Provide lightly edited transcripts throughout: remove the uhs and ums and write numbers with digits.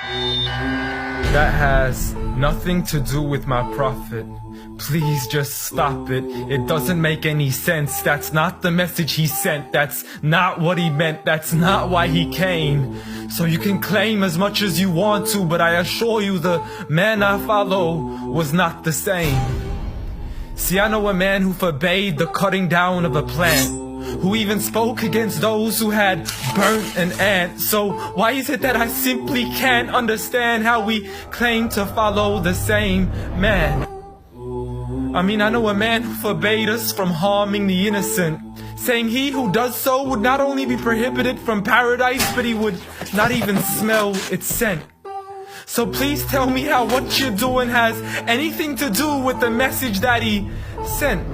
That has nothing to do with my prophet. Please just stop it. It doesn't make any sense. That's not the message he sent. That's not what he meant. That's not why he came. So you can claim as much as you want to, but I assure you the man I follow was not the same. See, I know a man who forbade the cutting down of a plant, who even spoke against those who had burnt an ant. So why is it that I simply can't understand how we claim to follow the same man? I mean, I know a man who forbade us from harming the innocent, saying he who does so would not only be prohibited from paradise, but he would not even smell its scent. So please tell me how what you're doing has anything to do with the message that he sent.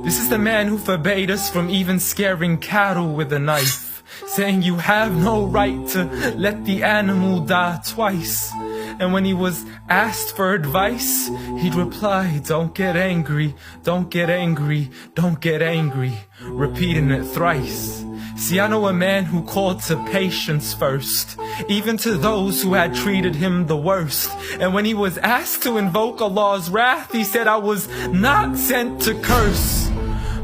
This is the man who forbade us from even scaring cattle with a knife, saying you have no right to let the animal die twice. And when he was asked for advice, he'd reply, don't get angry, don't get angry, don't get angry, repeating it thrice. See, I know a man who called to patience first, even to those who had treated him the worst. And when he was asked to invoke Allah's wrath, he said, I was not sent to curse,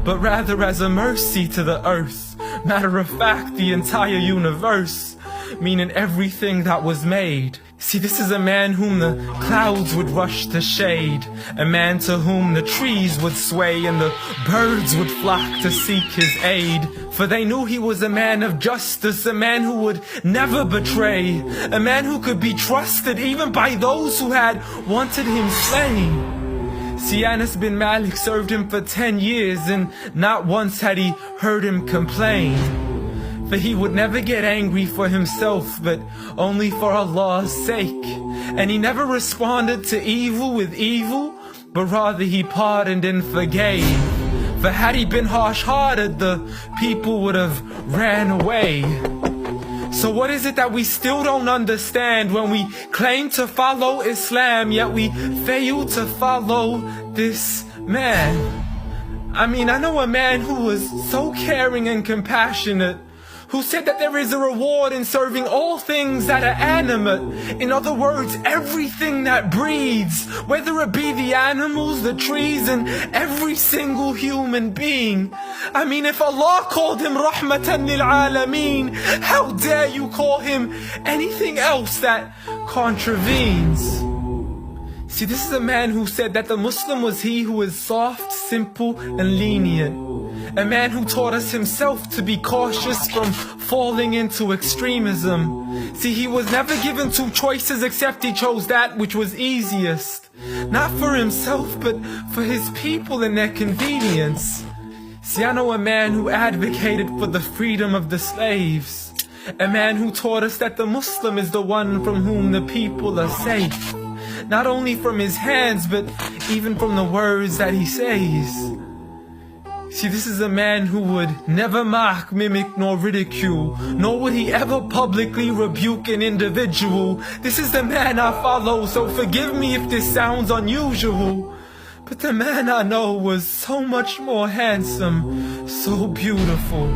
but rather as a mercy to the earth. Matter of fact, the entire universe, meaning everything that was made. See, this is a man whom the clouds would rush to shade, a man to whom the trees would sway and the birds would flock to seek his aid. For they knew he was a man of justice, a man who would never betray, a man who could be trusted even by those who had wanted him slain. See, Anas bin Malik served him for 10 years and not once had he heard him complain. For he would never get angry for himself, but only for Allah's sake. And he never responded to evil with evil, but rather he pardoned and forgave. For had he been harsh-hearted, the people would have ran away. So what is it that we still don't understand when we claim to follow Islam, yet we fail to follow this man? I mean, I know a man who was so caring and compassionate, who said that there is a reward in serving all things that are animate. In other words, everything that breathes, whether it be the animals, the trees, and every single human being. I mean, if Allah called him Rahmatan lil Alameen, how dare you call him anything else that contravenes? See, this is a man who said that the Muslim was he who is soft, simple, and lenient. A man who taught us himself to be cautious from falling into extremism. See, he was never given two choices except he chose that which was easiest. Not for himself, but for his people and their convenience. See, I know a man who advocated for the freedom of the slaves. A man who taught us that the Muslim is the one from whom the people are safe. Not only from his hands, but even from the words that he says. See, this is a man who would never mock, mimic, nor ridicule, nor would he ever publicly rebuke an individual. This is the man I follow, so forgive me if this sounds unusual. But the man I know was so much more handsome, so beautiful.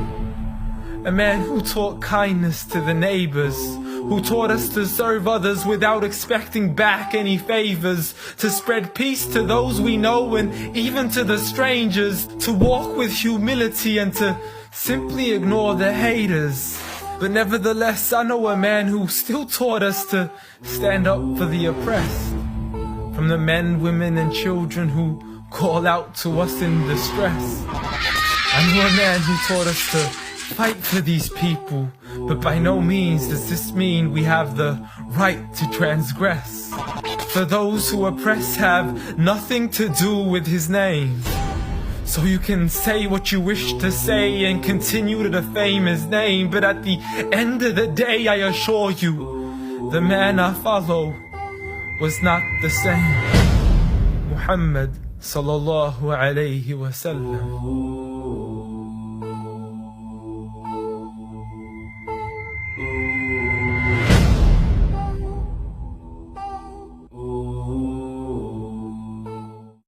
A man who taught kindness to the neighbors, who taught us to serve others without expecting back any favors, to spread peace to those we know and even to the strangers, to walk with humility and to simply ignore the haters. But nevertheless, I know a man who still taught us to stand up for the oppressed, from the men, women and children who call out to us in distress. I know a man who taught us to fight for these people, but by no means does this mean we have the right to transgress. For those who oppress have nothing to do with his name. So you can say what you wish to say and continue to defame his name, but at the end of the day, I assure you, the man I follow was not the same. Muhammad sallallahu alayhi wa sallam.